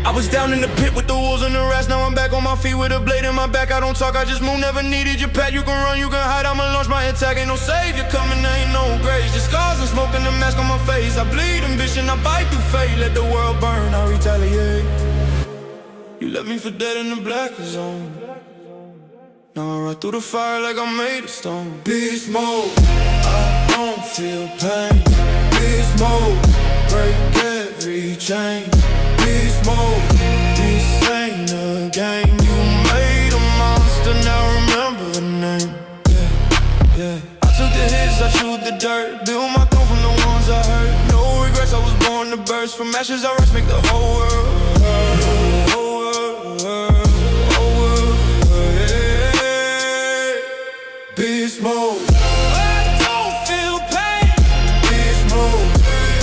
I was down in the pit with the wolves and the rats. Now I'm back on my feet with a blade in my back. I don't talk, I just move, never needed your pat. You can run, you can hide, I'ma launch my attack. Ain't no savior coming, there ain't no grace. Just scars and smoke and the mask on my face. I bleed ambition, I bite through fate. Let the world burn, I retaliate. You left me for dead in the black zone. Now I run through the fire like I'm made of stone. Beast mode, I don't feel pain. Beast mode, break every chain. Beast mode, this ain't a game. You made a monster, now remember the name. Yeah. I took the hits, I chewed the dirt. Built my throne from the ones I hurt. No regrets, I was born to burst. From ashes I rise, make the whole world hurt. Whole world hurt. Whole world hurt. Yeah. Beast mode, I don't feel pain. Beast mode,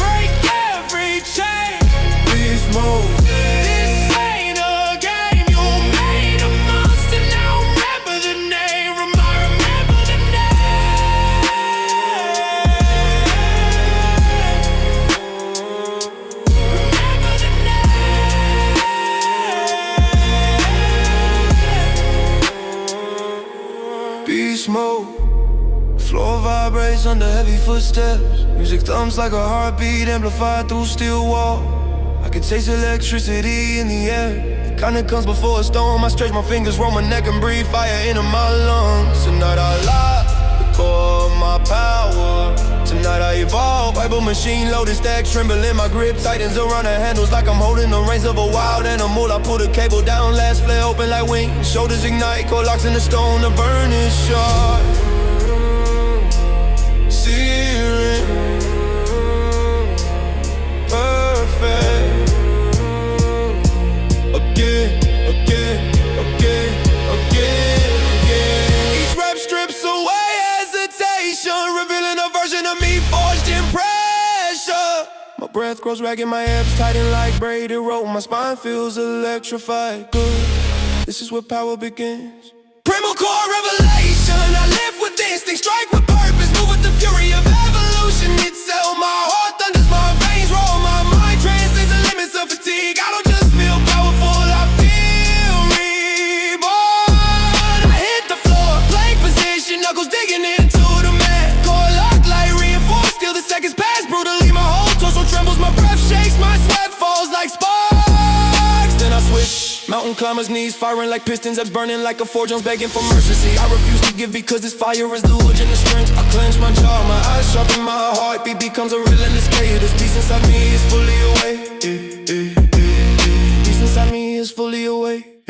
break every chain. Beast mode, this ain't a game. You made a monster, now remember the name. Remember the name. Remember the name. Beast mode, floor vibrates under heavy footsteps. Music thumps like a heartbeat, amplified through steel wall. I can taste electricity in the air. The kind that comes before a storm. I stretch my fingers, roll my neck and breathe fire into my lungs. Tonight I lock the core of my power. Tonight I evolve, Bible machine loaded, stack trembling. My grip tightens around the handles like I'm holding the reins of a wild animal. I pull the cable down, last flare open like wings. Shoulders ignite, core locks in the stone, the burn is sharp. Searing, perfect. Again. Each rep strips away hesitation, revealing a version of me forged in pressure. My breath grows ragged, my abs tighten like braided rope. My spine feels electrified, good. This is where power begins. Primal core revelation, I live with instinct, strike with purpose, move with the fury of evolution itself. My heart thunders, my veins roll, my mind transcends the limits of fatigue. I don't just feel powerful, I feel reborn. I hit the floor, play position, knuckles digging into the mat. Core locked like reinforced, still the seconds pass brutally. My whole torso trembles, my breath shakes, my sweat falls like sparks. Then I switch. Mountain climbers, knees firing like pistons, abs burning like a forge, I'm begging for mercy. I refuse to give because this fire is the origin of strength. I clench my jaw, my eyes sharpen, my heartbeat becomes a relentless chaos. This beast inside me is fully awake. Beast inside me is fully awake.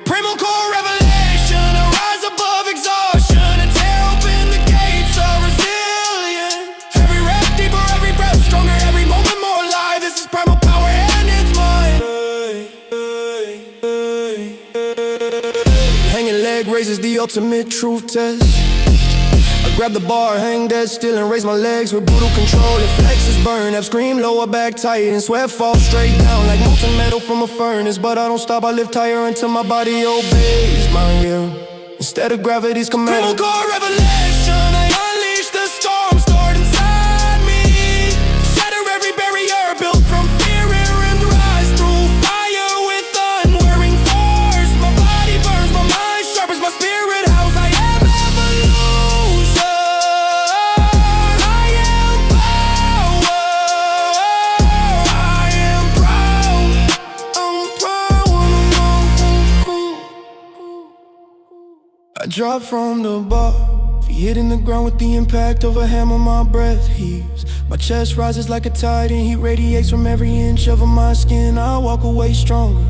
Primal core revelation, I rise above exhaustion and tear open the gates of resilience. Every rep deeper, every breath stronger, every moment more alive. This is primal power and it's mine. Hanging leg raises the ultimate truth test. I grab the bar, hang dead still and raise my legs with brutal control. If flexes burn, have scream lower back tight and sweat falls straight down like molten metal from a furnace. But I don't stop, I lift higher until my body obeys my will instead of gravity's command. Primal core revelation, I unleash the storm stored inside me. Shatter every barrier built from fear and rise through fire with unwearing force. My body burns, my mind sharpens, my spirit howls. I am evolution, I am power, I am proud, I'm proud. I drop from the bar, feet hitting the ground with the impact of a hammer. My breath heaves, my chest rises like a tide, and heat radiates from every inch of my skin. I walk away stronger,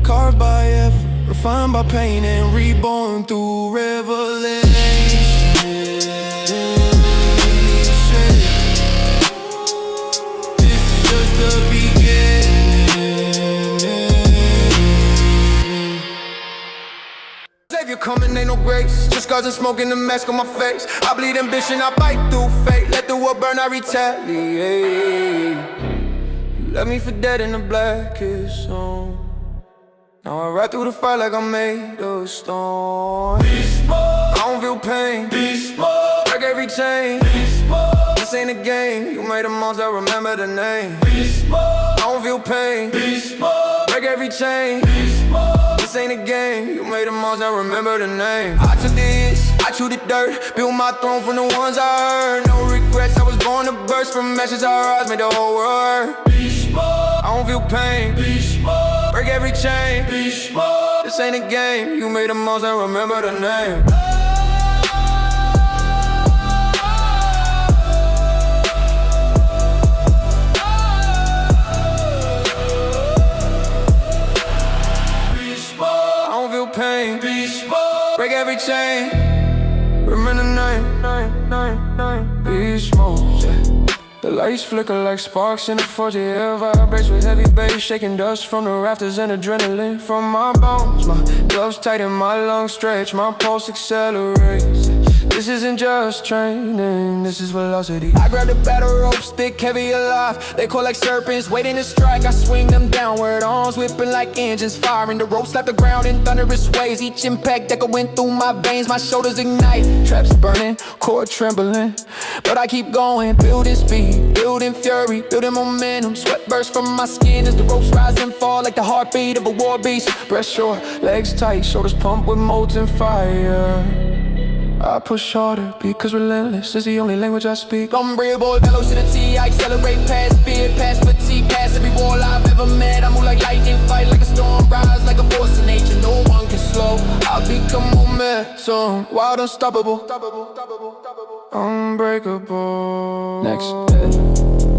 carved by effort, refined by pain, and reborn through revelation. This is just the beginning. Savior coming, ain't no grace, just scars and smoke in the mask on my face. I bleed ambition, I bite through fate. Let the world burn, I retaliate. You left me for dead in the blackest zone. Now I ride through the fire like I'm made of stone. Beast mode, I don't feel pain. Beast mode, break every chain. Beast mode, this ain't a game. You made a monster, remember the name. Beast mode, I don't feel pain. Beast mode. every chain. This ain't a game, you made the most, now remember the name. I took the hits, I chewed the dirt, built my throne from the ones I heard. No regrets, I was born to burst, from meshes I rise, made the whole world hurt. I don't feel pain, break every chain. This ain't a game, you made the most, now remember the name. Pain, break every chain. Remember the name. Beast mode, yeah. The lights flicker like sparks in the 40 air vibrates with heavy bass, shaking dust from the rafters and adrenaline from my bones. My gloves tighten, my lungs stretch, my pulse accelerates. This isn't just training, this is velocity. I grab the battle ropes, thick, heavy, alive. They call like serpents, waiting to strike. I swing them downward, arms whipping like engines, firing. The ropes slap the ground in thunderous waves. Each impact echoing through my veins, my shoulders ignite. Traps burning, core trembling, but I keep going, building speed, building fury, building momentum. Sweat bursts from my skin as the ropes rise and fall like the heartbeat of a war beast. Breath short, legs tight, shoulders pump with molten fire. I push harder because relentless is the only language I speak. Unbreakable velocity, I accelerate past fear, past fatigue, past every wall I've ever met. I move like lightning, fight like a storm, rise like a force of nature. No one can slow, I become momentum, wild, unstoppable, unbreakable. Next,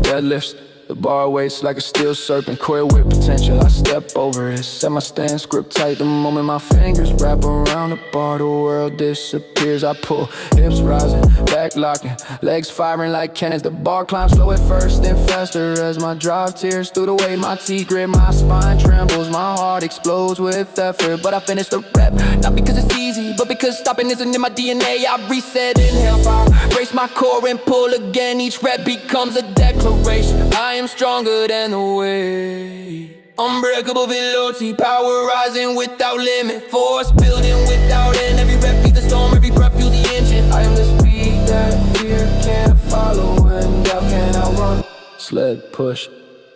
deadlifts. The bar waits like a steel serpent, coiled with potential. I step over it, set my stance, grip tight. The moment my fingers wrap around the bar, the world disappears. I pull, hips rising, back locking, legs firing like cannons. The bar climbs slow at first, then faster as my drive tears through the weight. My teeth grit, my spine trembles, my heart explodes with effort. But I finish the rep, not because it's easy, but because stopping isn't in my DNA. I reset, inhale, fire, brace my core and pull again. Each rep becomes a declaration. I am stronger than the weight. Unbreakable velocity, power rising without limit, force building without end. Every rep feeds the storm, every breath fuels the engine. I am the speed that fear can't follow and doubt can't outrun. Sled push,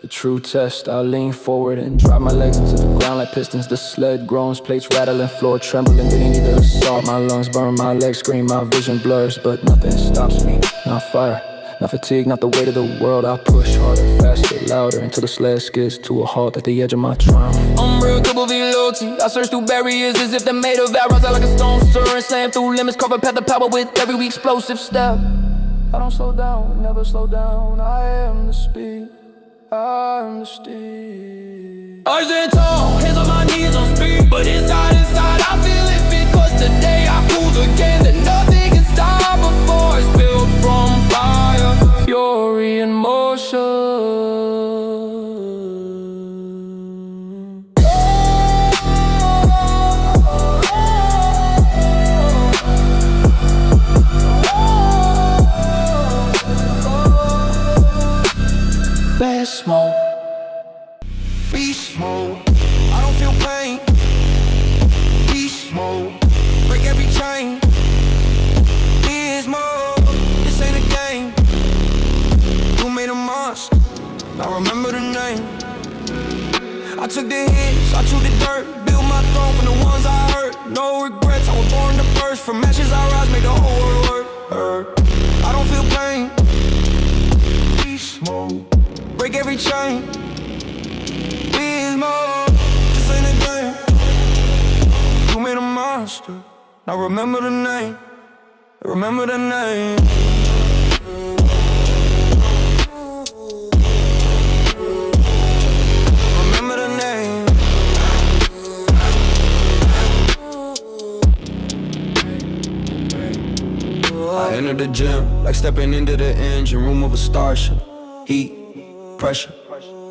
the true test. I lean forward and drop my legs into the ground like pistons. The sled groans, plates rattling, floor trembling beneath the assault. My lungs burn, my legs scream, my vision blurs, but nothing stops me. Not fire, not fatigue, not the weight of the world. I push harder, faster, louder, until the sled skids to a halt at the edge of my triumph. Unbreakable velocity, I search through barriers as if they're made of arrows. I like a stone stirring, slam through limits, carve a path of power with every explosive step. I don't slow down, never slow down. I am the speed, I am the steed. I stand tall, hands on my knees on speed, but inside, I feel it because today I prove again that nothing can stop before it's built from fire, fury, and motion. Beast mode, beast mode. I don't feel pain. Beast mode, break every chain. Beast mode, this ain't a game. You made a monster, now remember the name. I took the hits, I chewed the dirt, built my throne from the ones I hurt. No regrets, I was born to burst, from ashes I rise, made the whole world hurt. I don't feel pain. Beast mode, break every chain. Beast mode, this ain't a game. You made a monster, now remember the name. Remember the name. Remember the name. I entered the gym like stepping into the engine room of a starship. Heat, pressure,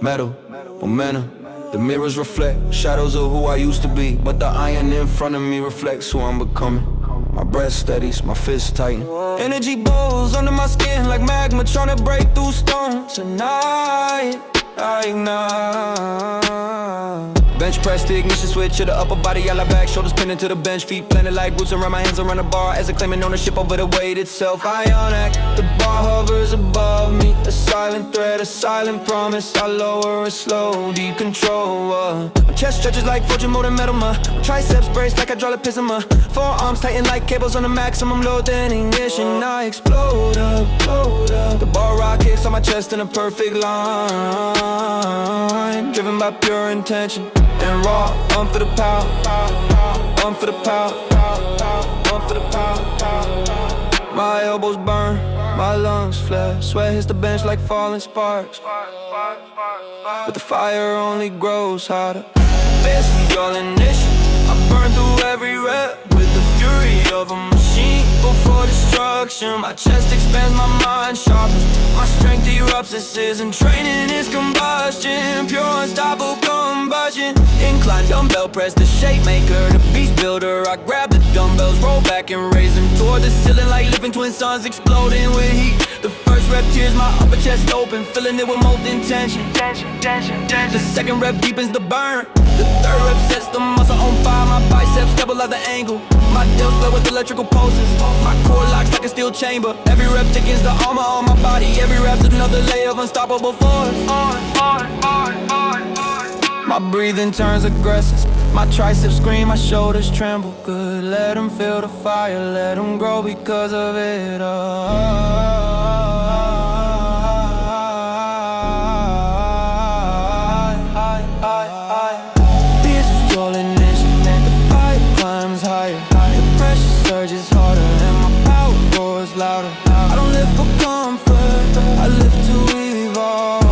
metal, momentum. The mirrors reflect shadows of who I used to be, but the iron in front of me reflects who I'm becoming. My breath steadies, my fists tighten. Energy bows under my skin like magma trying to break through stone. Tonight, I ignite. Bench press, the ignition switch to the upper body, I lie back, shoulders pinned into the bench, feet planted like roots around my hands around the bar, as I claiming ownership over the weight itself. Ion act, the bar hovers above me, a silent threat, a silent promise. I lower it slow, deep control. I'm chest stretches like fortune, more than metal, my triceps brace like hydraulic piston, my forearms tighten like cables on the maximum load, then ignition. I explode up, the bar rock kicks on my chest in a perfect line, driven by pure intention and raw. One for the power, one for the power, one for the power. My elbows burn, my lungs flare, sweat hits the bench like falling sparks, but the fire only grows hotter. This is your ignition. I burn through every rep with the fury of a machine before destruction. My chest expands, my mind sharpens, my strength erupts. This isn't training, it's combustion, pure unstoppable combustion. Incline dumbbell press, the shape maker, the beast builder. I grab the dumbbells, roll back and raise them toward the ceiling like living twin suns exploding with heat. The first rep tears my upper chest open, filling it with molten tension. The second rep deepens the burn. The third rep sets the muscle on fire. My biceps double at the angle. My delts flow with electrical pulses. My core locks like a steel chamber. Every rep thickens the armor on my body. Every rep's another layer of unstoppable force. My breathing turns aggressive. My triceps scream, my shoulders tremble. Good, let them feel the fire. Let them grow because of it. This is your ignition. The fire climbs higher. The pressure surges harder and my power roars louder. I don't live for comfort, I live to evolve.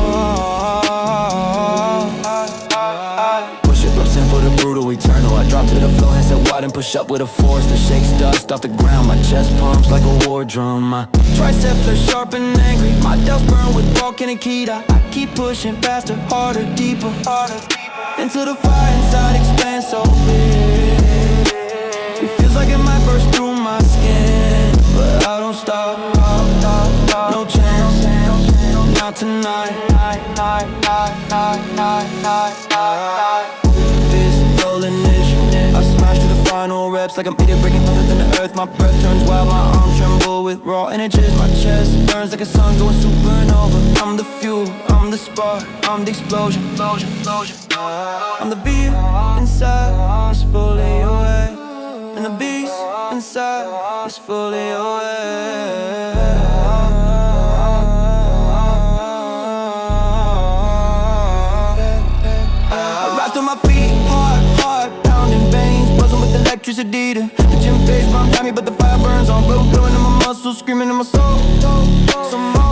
Push it from simple to brutal, eternal. I drop to the floor and set wide and push up with a force that shakes dust off the ground. My chest pumps like a war drum. My triceps are sharp and angry. My delts burn with volcanic heat. I keep pushing faster, harder, deeper, into the fire inside expands so big. It feels like it might burst through my skin, but I don't stop. No chance, not tonight. This full ignition. I smash to the final reps like I'm eating, breaking thunder than the earth. My breath turns wild, my arms tremble with raw energies. My chest burns like a sun going supernova. I'm the fuel, I'm the spark, I'm the explosion. I'm the beat inside, it's fully awake, and the beast inside is fully awake. I rise to my feet, heart pounding, veins buzzing with electricity. The gym face bump got me, but the fire burns on. Blowing in my muscles, screaming in my soul. Some more.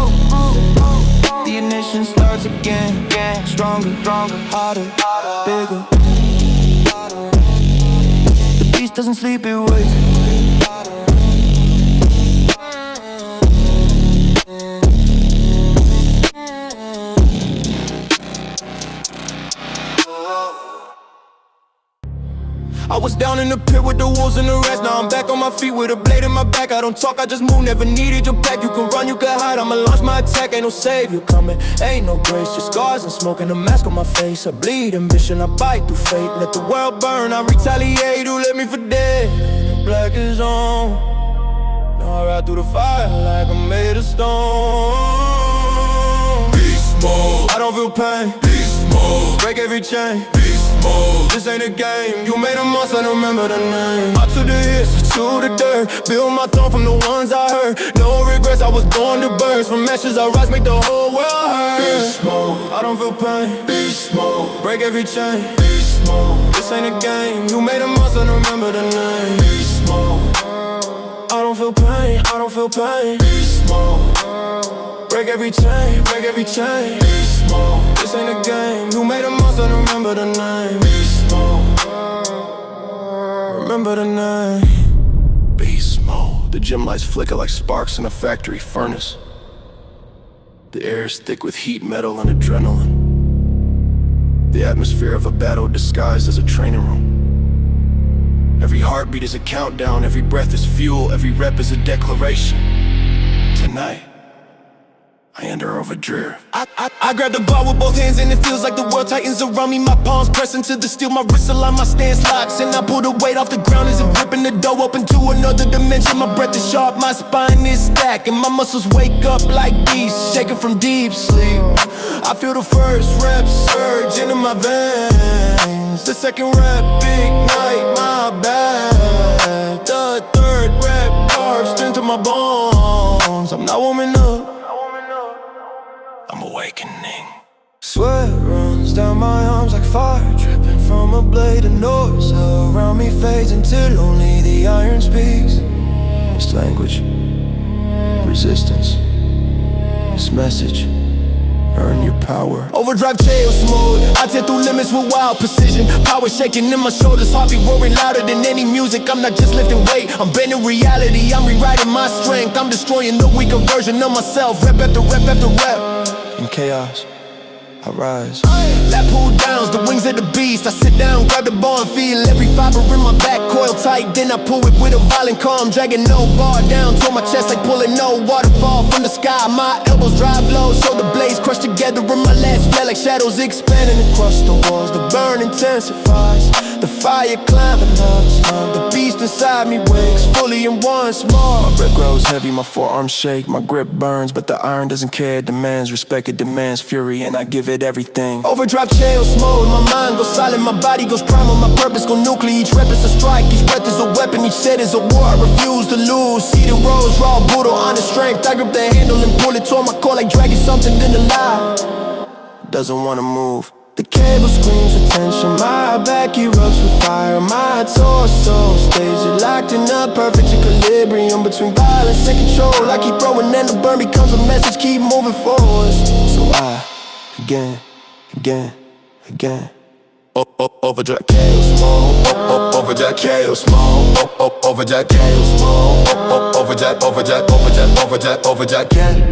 The ignition starts again, stronger, harder, bigger. The beast doesn't sleep, it waits. I was down in the pit with the wolves and the rats. Now I'm back on my feet with a blade in my back. I don't talk, I just move, never needed your back. You can run, you can hide, I'ma launch my attack. Ain't no savior coming, ain't no grace. Just scars and smoke and a mask on my face. I bleed ambition, I bite through fate. Let the world burn, I retaliate. Who left me for dead? The black is on. Now I ride through the fire like I'm made of stone. Beast mode, I don't feel pain. Beast mode, break every chain. Mode. This ain't a game, you made a monster, I don't remember the name. I took the hits, to the dirt, build my throne from the ones I heard. No regrets, I was born to burst. From ashes I rise, make the whole world hurt. Beast mode, I don't feel pain. Beast mode, break every chain. Beast mode, this ain't a game, you made a monster, I don't remember the name. Beast mode, I don't feel pain, I don't feel pain. Beast mode, break every chain, break every chain. Beast mode, this ain't a game, you made a monster, I don't remember the name. Beast mode, remember the name. Beast mode, the gym lights flicker like sparks in a factory furnace. The air is thick with heat, metal, and adrenaline. The atmosphere of a battle disguised as a training room. Every heartbeat is a countdown, every breath is fuel, every rep is a declaration. Tonight, I enter overdrive. I grab the bar with both hands and it feels like the world tightens around me. My palms pressing to the steel, my wrists align, my stance locks. And I pull the weight off the ground as if ripping the dough up into another dimension. My breath is sharp, my spine is stacked, and my muscles wake up like beasts, shaking from deep sleep. I feel the first rep surge into my veins. hands. The second rep, big night, my bad. The third rep, carved into my bones. I'm not warming up, I'm awakening. Sweat runs down my arms like fire, dripping from a blade. The noise around me fades until only the iron speaks. It's language, resistance, this message. Earn your power. Overdrive chaos mode, I tear through limits with wild precision. Power shaking in my shoulders, heartbeat roaring louder than any music. I'm not just lifting weight, I'm bending reality. I'm rewriting my strength, I'm destroying the weaker version of myself. Rep after rep after rep. In chaos, I rise. That pull downs, the wings of the beast. I sit down, grab the ball and feel every fiber in my back coil tight. Then I pull it with a violent calm, dragging no bar down to my chest like pulling no waterfall from the sky. My elbows drive low, shoulder blades crush together in my legs, flare like shadows expanding across the walls. The burn intensifies, the fire climbing up. The beast inside me wakes fully and once more. My breath grows heavy, my forearms shake, my grip burns, but the iron doesn't care. It demands respect, it demands fury, and I give it everything. Overdrive chaos mode, my mind goes silent, my body goes primal, my purpose go nuclear. Each rep is a strike, each breath is a weapon, each set is a war. I refuse to lose. See the roads, raw, brutal, honest strength. I grip the handle and pull it toward my core like dragging something in the lie. Doesn't wanna move. The cable screams for tension, my back erupts with fire. My torso stays locked in a perfect equilibrium between violence and control. I keep throwing and the burn becomes a message, keep moving forward. So I, again, overdrive chaos mode, overdrive chaos mode, overdrive chaos mode, overdrive chaos.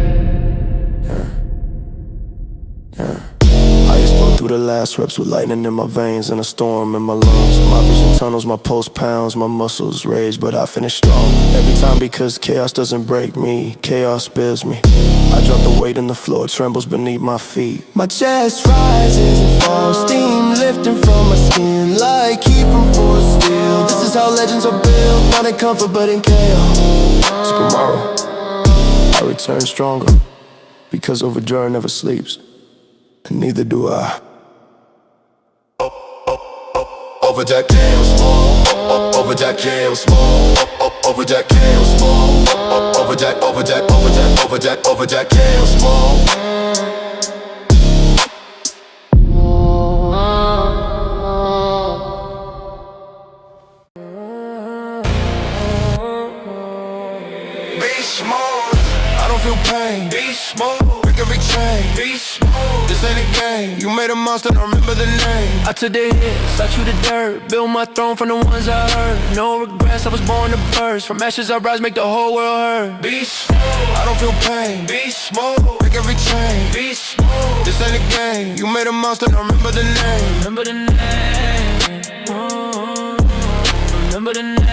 I explode through the last reps with lightning in my veins and a storm in my lungs. My vision tunnels, my pulse pounds, my muscles rage, but I finish strong every time because chaos doesn't break me, chaos builds me. I drop the weight in the floor, it trembles beneath my feet. My chest rises and falls, steam lifting from my skin like heat from forced steel. This is how legends are built, not in comfort but in chaos. So tomorrow, I return stronger, because overdrive never sleeps, and neither do I. Overdrive chaos mode, overdrive chaos mode, overdrive chaos mode, overdrive chaos mode. Beast mode, I don't feel pain. Beast mode, break every chain. Beast mode, this ain't a game. You made a monster, don't remember the name. I took the hits, I chew the dirt, build my throne from the ones I heard. No regrets, I was born to burst. From ashes I rise, make the whole world hurt. Beast mode, I don't feel pain. Beast mode, break every chain. Beast mode, this ain't a game. You made a monster, don't remember the name. Remember the name, remember the name,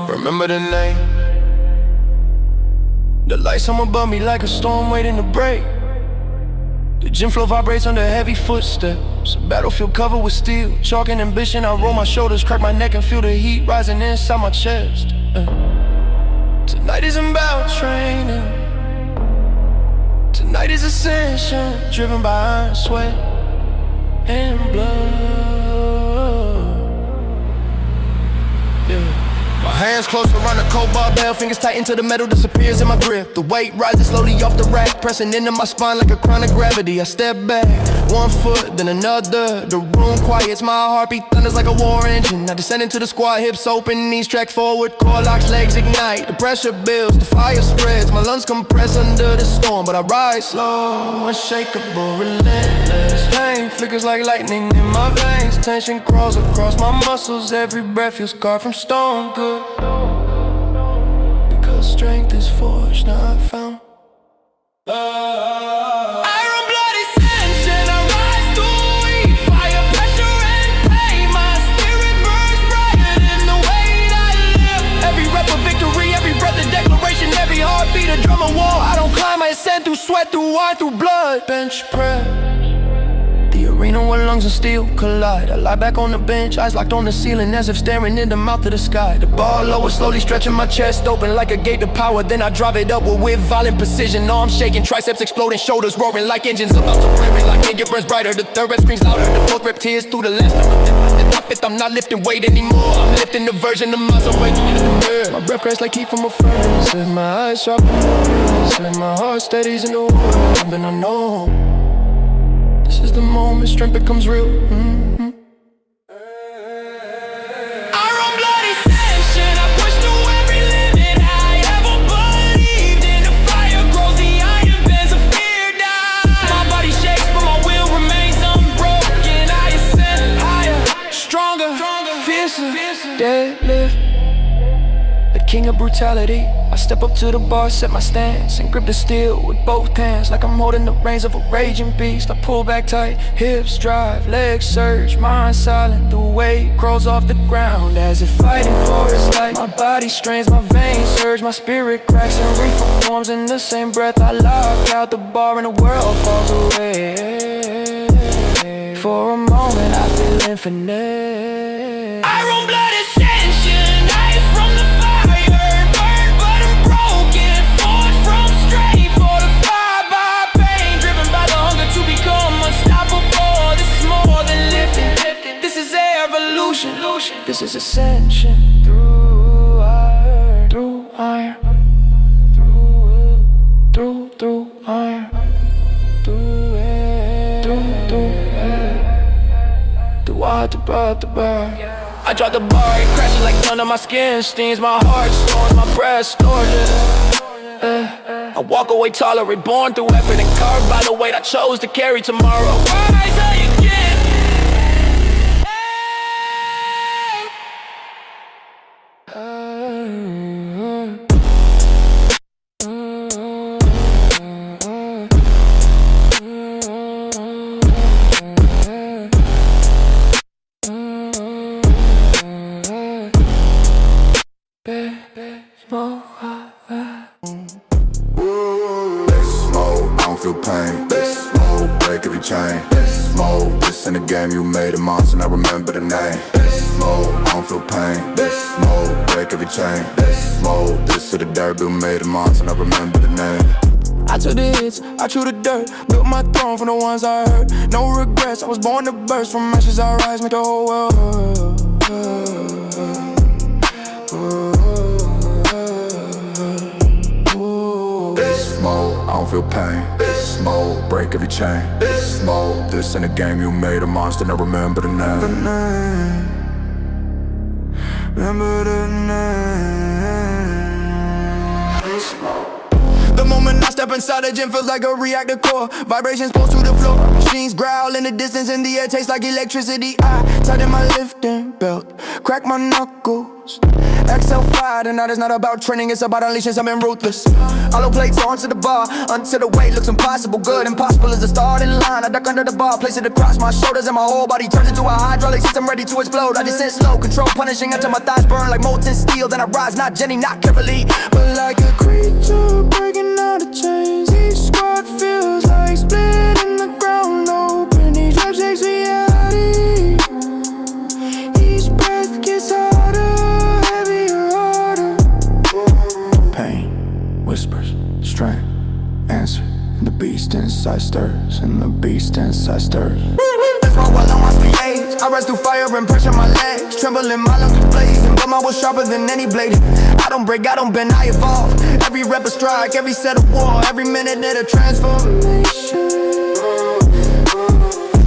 remember the name. The lights hum above me like a storm waiting to break. The gym floor vibrates under heavy footsteps. A battlefield covered with steel, chalk and ambition. I roll my shoulders, crack my neck and feel the heat rising inside my chest. Tonight isn't about training. Tonight is ascension, driven by iron, sweat, and blood. Yeah. My hands close around the cold barbell, fingers tight into the metal, disappears in my grip. The weight rises slowly off the rack, pressing into my spine like a crown of gravity. I step back, one foot, then another. The room quiets, my heartbeat thunders like a war engine. I descend into the squat, hips open, knees track forward, core locks, legs ignite. The pressure builds, the fire spreads, my lungs compress under the storm. But I rise slow, unshakable, relentless. Pain flickers like lightning in my veins, tension crawls across my muscles. Every breath feels carved from stone. Good, because strength is forged, not found. Iron blood ascension, I rise to weak. Fire, pressure, and pain. My spirit burns brighter than the weight I live. Every rep of victory, every breath a declaration, every heartbeat a drum of war. I don't climb, I ascend through sweat, through wine, through blood. Bench press, the arena where lungs and steel collide. I lie back on the bench, eyes locked on the ceiling, as if staring in the mouth of the sky. The bar lower, slowly stretching my chest open like a gate to power. Then I drive it upward with violent precision. Arms shaking, triceps exploding, shoulders roaring like engines about to flare. Like it burns brighter, the third rep screams louder. The fourth rep tears through the last rep. The fifth, I'm not lifting weight anymore. I'm lifting the version of myself waking in the mirror. My breath cracks like heat from a furnace. With my eyes sharp, and my heart steadies in the water. And I know this is the moment strength becomes real. I run bloody session, I push through every limit I ever believed in. The fire grows, the iron bends, the fear dies. My body shakes, but my will remains unbroken. I ascend higher, stronger, fiercer. Deadlift, the king of brutality. I step up to the bar, set my stance, and grip the steel with both hands, like I'm holding the reins of a raging beast. I pull back tight, hips drive, legs surge, mind silent. The weight crawls off the ground as if fighting for its life. My body strains, my veins surge, my spirit cracks and reforms. In the same breath I lock out the bar and the world falls away. For a moment I feel infinite. I run blood ascension, knife from the fire, burned but unbroken, forged from strength, fortified by pain, driven by the hunger to become unstoppable. This is more than lifting, this is evolution. This is ascension through iron, through iron, through iron, through air, through the bar. I drop the bar, it crashes like thunder, my skin stings, my heart storms, my breath stores it. I walk away taller, reborn through effort and carved by the weight I chose to carry tomorrow. Rise again. Feel pain, this mode, break every chain. This mode, this in the game, you made a monster, and I remember the name. This mode, I don't feel pain. This mode, break every chain. This mode, this to the dirt, but made a monster, and I remember the name. I took the hits, I chewed the dirt, built my throne from the ones I hurt. No regrets, I was born to burst. From ashes I rise, make the whole world. This mode, I don't feel pain. This mode, break every chain. This mode, this in the game, you made a monster, and I remember the name. Remember the name. This mode. The moment I step inside the gym feels like a reactor core. Vibrations pulse through the floor. Machines growl in the distance, in the air tastes like electricity. I tighten my lifting belt, crack my knuckles. Exhale fire, and it's not about training, it's about unleashing something ruthless. Hollow plates onto the bar, until the weight looks impossible. Good, impossible is the starting line. I duck under the bar, place it across my shoulders, and my whole body turns into a hydraulic system ready to explode. I descend slow, control punishing until my thighs burn like molten steel. Then I rise, not Jenny, not carefully, but like a creature breaking out of chains. Each squat feels like splitting the ground open. Each rep shakes reality. Each breath gets harder, heavier, harder. Pain, whispers, strength, answer. And the beast inside stirs, and the beast inside stirs. That's my while on my stage. I rise through fire and pressure my legs, trembling my lungs blazing, but my will sharper than any blade. I don't break, I don't bend, I evolve. Every rep a strike, every set of war, every minute a transformation.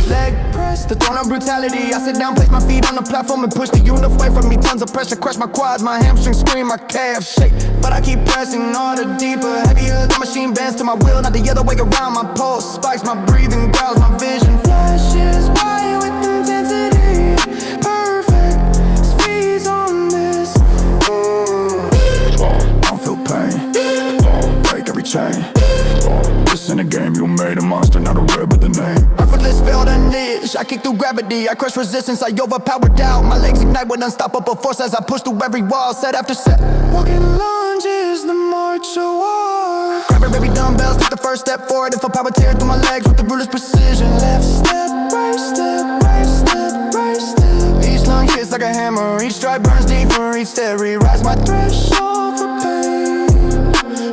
Leg press, the throne of brutality. I sit down, place my feet on the platform and push the unit away from me. Tons of pressure, crush my quads, my hamstrings scream, my calves shake. But I keep pressing harder, deeper, heavier. The machine bends to my will, not the other way around. My pulse spikes, my breathing growls, my vision flashes wide with intensity. Perfect speeds on this. I don't feel pain. Break every chain. This in the game, you made a monster, not a word but the name. Effortless failed a niche. I kick through gravity, I crush resistance, I overpower doubt. My legs ignite with unstoppable force as I push through every wall, set after set. Walking lunges, the march of war. Grab every dumbbell, take the first step forward, and for power tear through my legs with the ruler's precision. Left step, right step. reached every rise, my threshold for pain.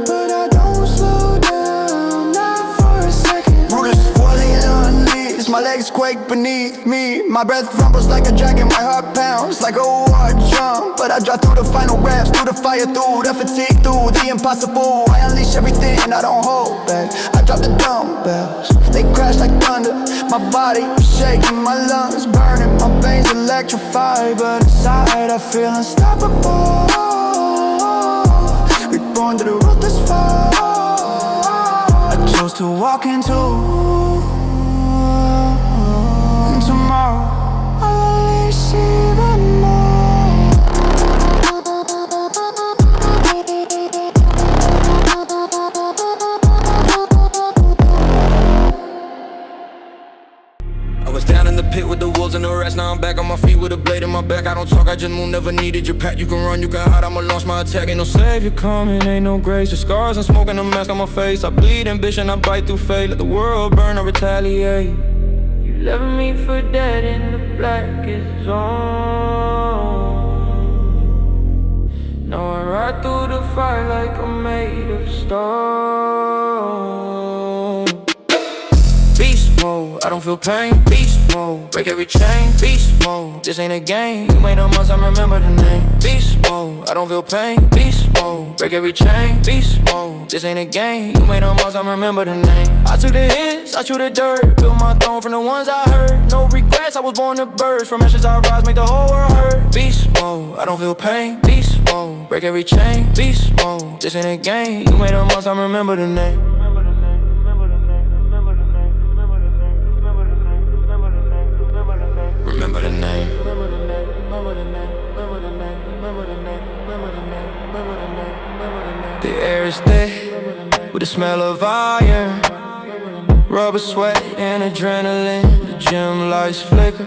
But I don't slow down, not for a second. Rootless falling on knees, my legs quake beneath me. My breath rumbles like a dragon, my heart pounds like a war drum. But I drive through the final reps, through the fire, through the fatigue, through the impossible. I unleash everything, I don't hold back. I drop the dumbbells, they crash like thunder. My body shaking, my lungs burning, my veins electrified. But inside I feel unstoppable. Reborn to the ruthless fall. I chose to walk into tomorrow. I'll release even more. I was down in the pit with the wolves and the rats. Now I'm back on my feet with a blade in my back. I don't talk, I just move, never needed your pat. You can run, you can hide, I'ma launch my attack. Ain't no savior coming, ain't no grace. The scars and smoke and a mask on my face. I bleed ambition, I bite through fate. Let the world burn, I retaliate. You left me for dead in the blackest zone. Now I ride through the fire like I'm made of stone. Beast mode, I don't feel pain. Beast mode, break every chain. Beast mode, this ain't a game. You made a months, I remember the name. Beast mode, I don't feel pain. Beast mode, break every chain. Beast mode, this ain't a game. You made a months, I remember the name. I took the hits, I chew the dirt. Built my throne from the ones I heard. No regrets, I was born to birds. From ashes I rise, make the whole world hurt. Beast mode, I don't feel pain. Beast mode, break every chain. Beast mode, this ain't a game. You made a months, I remember the name. Remember the name. The air is thick with the smell of iron, rubber sweat and adrenaline. The gym lights flicker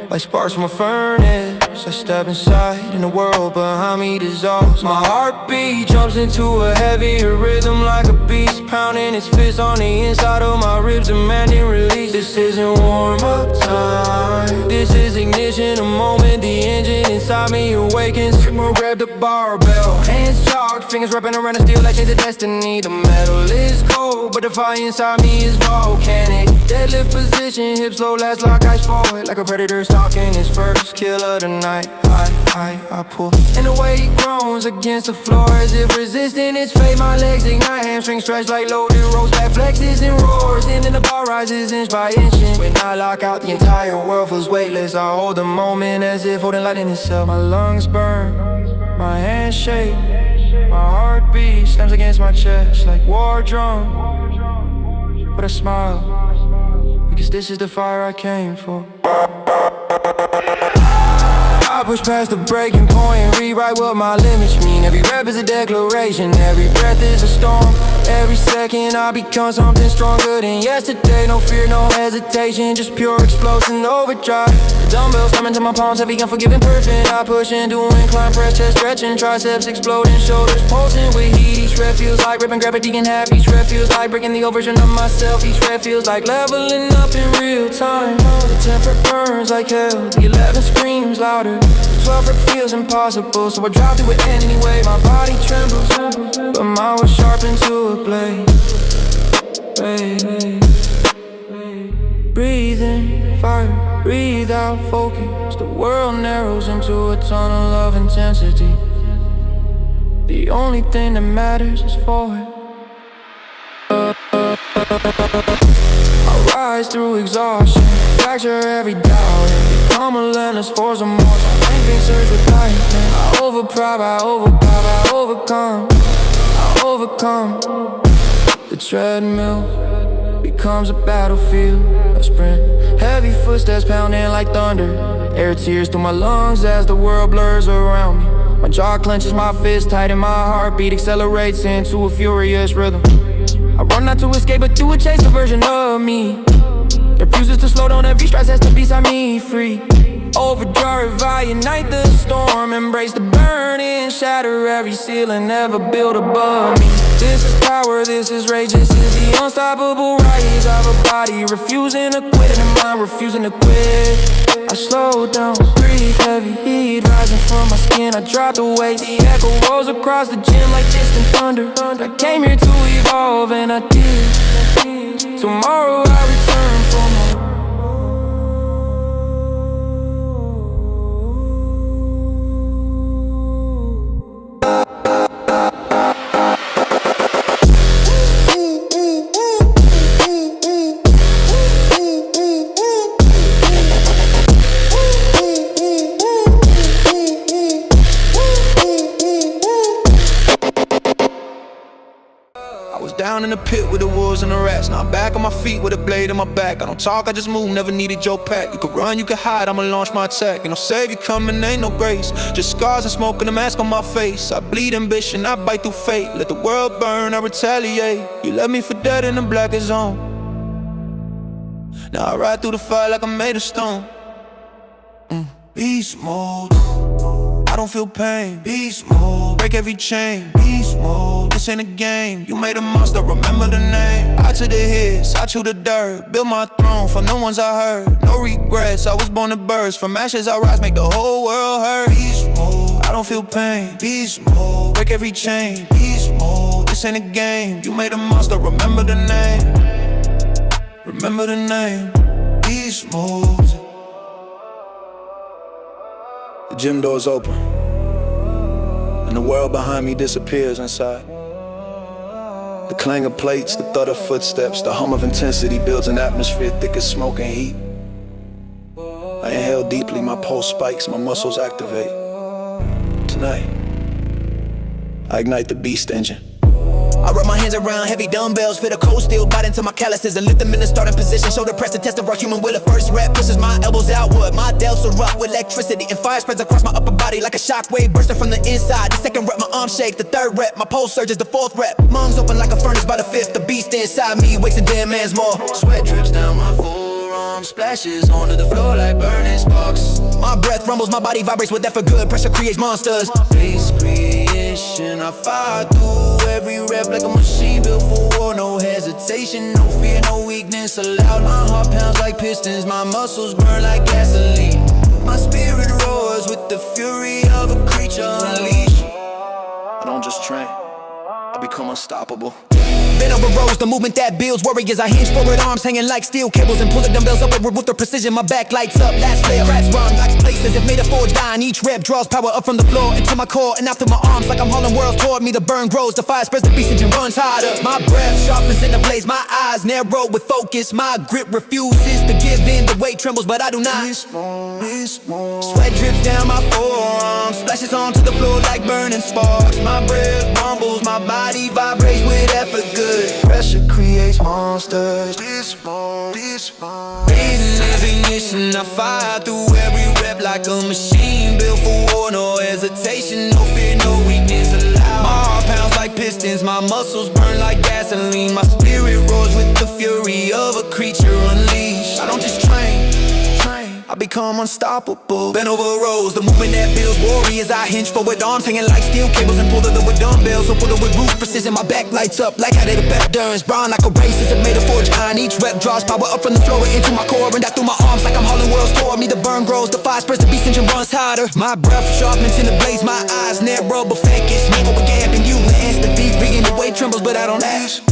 like sparks from a furnace. I step inside and the world behind me dissolves. My heartbeat jumps into a heavier rhythm like a beast, pounding its fist on the inside of my ribs, demanding release. This isn't warm-up time, this is ignition, a moment the engine inside me awakens. I'ma grab the barbell, hands chalked, fingers wrapping around the steel like chains of destiny. The metal is cold, but the fire inside me is volcanic. Deadlift position, hips low, last lock, eyes forward like a predator stalking his first kill of the night. I pull, and the weight groans against the floor as if resisting its fate. My legs ignite, hamstrings stretch like loaded ropes, back flexes and roars, and then the bar rises inch by inch. And when I lock out, the entire world feels weightless. I hold the moment as if holding light in itself. My lungs burn, my hands shake, my heartbeat slams against my chest like war drum. But I smile, because this is the fire I came for. I push past the breaking point and rewrite what my limits mean. Every rep is a declaration, every breath is a storm. Every second I become something stronger than yesterday. No fear, no hesitation, just pure explosion overdrive. The dumbbells come into my palms, heavy, unforgiving, perfect. I push into incline press, chest stretching, triceps exploding, shoulders pulsing with heat. Each rep feels like ripping gravity in half. Each rep feels like breaking the old version of myself. Each rep feels like leveling up in real time. The 10 rep burns like hell, the 11 screams louder. 12 rep feels impossible, so I drive through it anyway. My body trembles, but mine was sharpened to a blade. Breathe in fire, breathe out focus. The world narrows into a tunnel of intensity. The only thing that matters is forward. I rise through exhaustion, fracture every doubt, and become a relentless force of motion. Anything surge with lightning. I overpower, I overcome. The treadmill becomes a battlefield, a sprint. Heavy footsteps pounding like thunder. Air tears through my lungs as the world blurs around me. My jaw clenches, my fist tight, and my heartbeat accelerates into a furious rhythm. I run not to escape, but to chase the version of me. Refuses to slow down, every stride has to be set me free. Overdrive, I ignite the storm, embrace the burning, shatter every ceiling, never build above me. This is power, this is rage, this is the unstoppable rise of a body refusing to quit, and a mind refusing to quit. I slow down, breathe heavy, heat rising from my skin. I drop the weight, the echo rolls across the gym like distant thunder. I came here to evolve and I did. Tomorrow I return for more. Down in the pit with the wolves and the rats. Now I'm back on my feet with a blade in my back. I don't talk, I just move, never needed your pack. You could run, you could hide, I'ma launch my attack. Ain't no savior coming, ain't no grace. Just scars and smoke and a mask on my face. I bleed ambition, I bite through fate. Let the world burn, I retaliate. You left me for dead in the blackest zone. Now I ride through the fire like I'm made of stone. Beast mode, I don't feel pain. Beast mode, break every chain. Beast mode, this ain't a game. You made a monster, remember the name. I took the hits, I chew the dirt. Built my throne from the ones I heard. No regrets, I was born to burst. From ashes I rise, make the whole world hurt. Beast mode, I don't feel pain. Beast mode, break every chain. Beast mode, this ain't a game. You made a monster, remember the name. Remember the name. Beast mode. The gym door's open, and the world behind me disappears inside. The clang of plates, the thud of footsteps, the hum of intensity builds an atmosphere thick as smoke and heat. I inhale deeply, my pulse spikes, my muscles activate. Tonight, I ignite the beast engine. I wrap my hands around heavy dumbbells, fit a cold steel, bite into my calluses and lift them in the starting position. Shoulder press the test of our human will. The first rep pushes my elbows outward. My delts erupt with electricity and fire spreads across my upper body like a shockwave bursting from the inside. The second rep, my arms shake. The third rep, my pulse surges. The fourth rep, lungs open like a furnace. By the fifth, the beast inside me wakes a dead man's more. Sweat drips down my forearm, splashes onto the floor like burning sparks. My breath rumbles, my body vibrates with that for good. Pressure creates monsters. Base creation, I fire through every rep like a machine built for war. No hesitation, no fear, no weakness allowed. My heart pounds like pistons, my muscles burn like gasoline. My spirit roars with the fury of a creature unleashed. I don't just train, I become unstoppable. Bend over rows, the movement that builds warriors. I hinge forward, arms hanging like steel cables and pull the dumbbells upward with the precision. My back lights up, last flare, cracks rhyme, locks places. If made a forge dying, each rep draws power up from the floor into my core and out through my arms like I'm hauling worlds toward me. The burn grows, the fire spreads, the beast engine runs harder. My breath sharpens in the blaze, my eyes narrow with focus. My grip refuses to give in, the weight trembles, but I do not. Sweat drips down my forearms, splashes onto the floor like burning sparks. My breath rumbles, my body vibrates with effort good. Pressure creates monsters. Breathing is ignition, I fire through every rep like a machine built for war. No hesitation, no fear, no weakness allowed. My heart pounds like pistons, my muscles burn like gasoline. My spirit roars with the fury of a creature unleashed. I don't just train, I become unstoppable. Bend over rows, the movement that builds warriors. I hinge forward, arms hanging like steel cables and pull it with dumbbells. So pull it with roof precision, my back lights up like how they the better durance. Brown like a race, it's made of forge iron. Each rep draws power up from the floor into my core and out through my arms like I'm hauling worlds toward me. The burn grows, the fire spreads, the beast engine runs harder. My breath sharpens in the blaze, my eyes narrow but focus. Smoke with gap and you lands the deep, bringing the weight trembles, but I don't ask.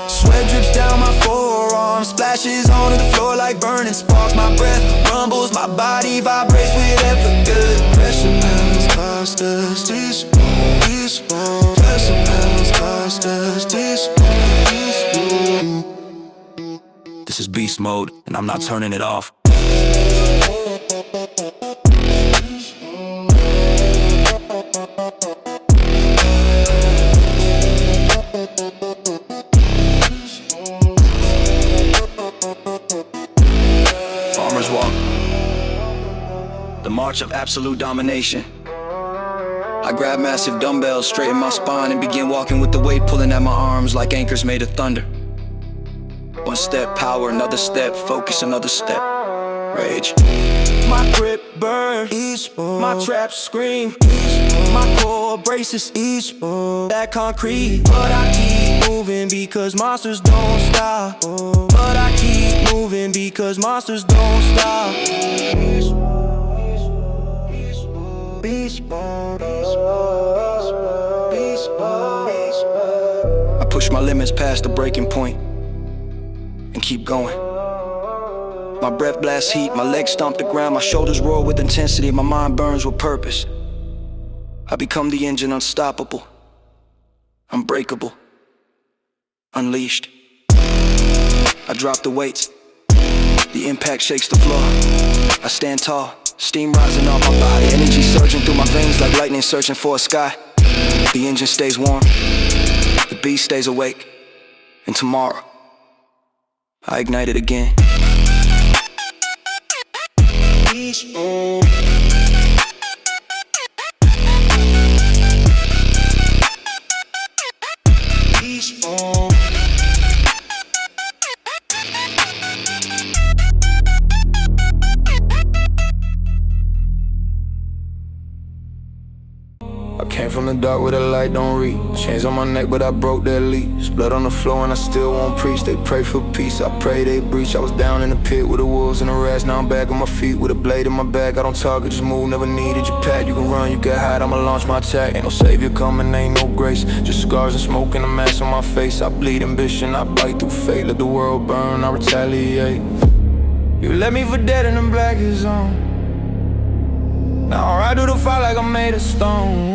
Sweat drips down my forearm, splashes onto the floor like burning sparks. My breath rumbles, my body vibrates with effort good. Pressure pounds cost us this. Pressure pounds cost us this. This is beast mode, and I'm not turning it off. The march of absolute domination. I grab massive dumbbells, straighten my spine and begin walking with the weight pulling at my arms like anchors made of thunder. One step power, another step focus, another step rage. My grip burn, my traps scream, my core braces, that concrete, but I keep moving because monsters don't stop. But I keep moving because monsters don't stop. I push my limits past the breaking point and keep going. My breath blasts heat, my legs stomp the ground, my shoulders roar with intensity, my mind burns with purpose. I become the engine, unstoppable, unbreakable, unleashed. I drop the weights, the impact shakes the floor. I stand tall, steam rising off my body, energy surging through my veins like lightning searching for a sky. The engine stays warm, the beast stays awake, and tomorrow I ignite it again. I came from the dark where the light don't reach. Chains on my neck but I broke their leash. Blood on the floor and I still won't preach. They pray for peace, I pray they breach. I was down in the pit with the wolves and the rats. Now I'm back on my feet with a blade in my back. I don't talk, I just move, never needed your pad. You can run, you can hide, I'ma launch my attack. Ain't no savior coming, ain't no grace. Just scars and smoke and a mask on my face. I bleed ambition, I bite through fate. Let the world burn, I retaliate. You left me for dead in the blackest zone. Now I ride through the fire like I'm made of stone.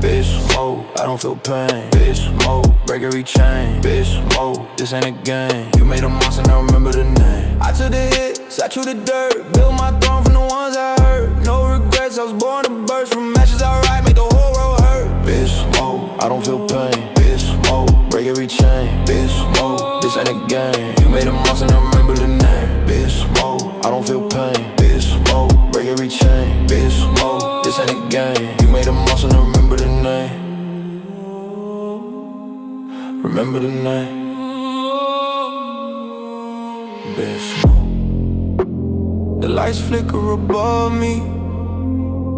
Bitch mode, I don't feel pain. Bitch mode, break every chain. Bitch mode, this ain't a game. You made a monster, now remember the name. I took the hits, I chewed the dirt. Built my throne from the ones I hurt. No regrets, I was born to burst. From ashes I rise, make the whole world hurt. Bitch mode, I don't feel pain. Bitch mode, break every chain. Bitch mode, this ain't a game. You made a monster, now remember the name. Bitch mode, I don't feel pain. Bitch mode, break every chain. Bitch mode, this ain't a game. You made a monster, now remember the name. Remember the name. Bitch mode. The lights flicker above me,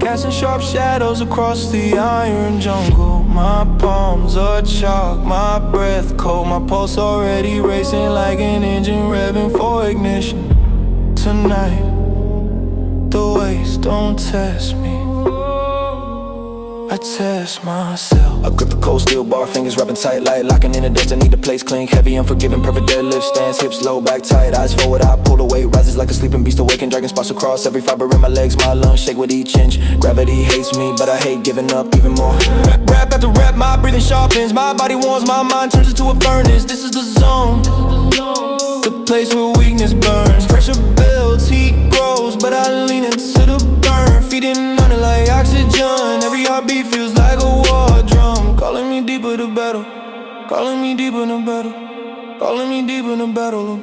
casting sharp shadows across the iron jungle. My palms are chalk, my breath cold, my pulse already racing like an engine revving for ignition. Tonight, the waves don't test me, I test myself. I grip the cold steel bar, fingers wrapping tight, like locking in a destiny. The place clink, heavy, unforgiving, perfect deadlift stance, hips low, back tight, eyes forward. I pull the weight, rises like a sleeping beast awakened. Dragon spots across every fiber in my legs, my lungs shake with each inch. Gravity hates me, but I hate giving up even more. Rap after rap, my breathing sharpens, my body warms, my mind turns into a furnace. This is the zone, the place where weakness burns. Pressure builds, heat grows, but I lean into the burn. Feeding on it like oxygen, every heartbeat feels like a war drum. Calling me deeper to battle, calling me deeper to battle, calling me deeper to battle.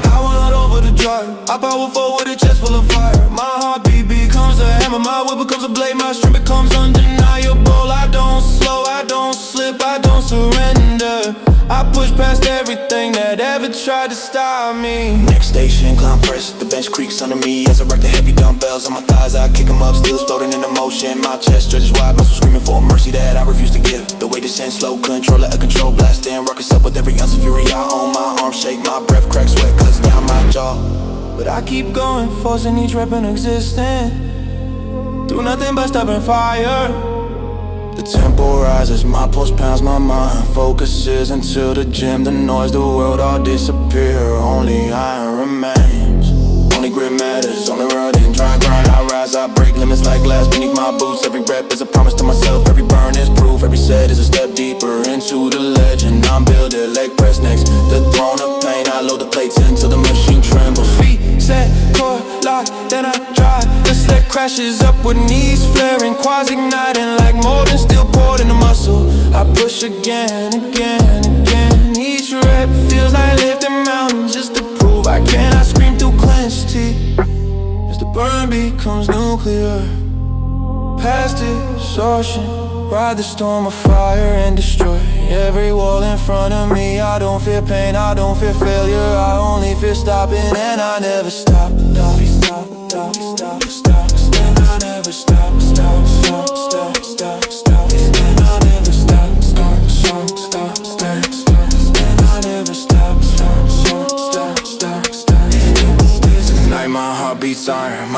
Power not over the drive, I power forward with a chest full of fire. My heartbeat becomes a hammer, my will becomes a blade, my strength becomes undeniable. I don't slow, I don't slip, I don't surrender. I push past everything that ever tried to stop me. Next station, climb press, the bench creaks under me as I rack the heavy dumbbells on my thighs. I kick them up, still floating in emotion. My chest stretches wide, muscles screaming for a mercy that I refuse to give. The weight descends slow, controller a control blast. Then rock us up with every ounce of fury I own. My arms shake, my breath cracks, sweat cuts down my jaw. But I keep going, forcing each rep in existence. Do nothing but stopping fire. The tempo rises, my pulse pounds, my mind focuses until the gym. The noise, the world all disappear, only iron remains. Only grit matters, only running, dry grind. I rise, I break limits like glass beneath my boots. Every rep is a promise to myself, every burn is proof. Every set is a step deeper into the legend. I'm building leg press next, the throne of pain. I load the plates until the machine trembles. Feet set, core lock, then I drive. The sled crashes up with knees flaring, quads igniting like molten steel poured in the muscle. I push again, again, again. Each rep feels like lifting mountains just to prove I can. I scream through clenched teeth as the burn becomes nuclear. Past exhaustion, ride the storm of fire and destroy every wall in front of me. I don't fear pain, I don't fear failure, I only fear stopping, and I never stop. And I never stop. And I never stop.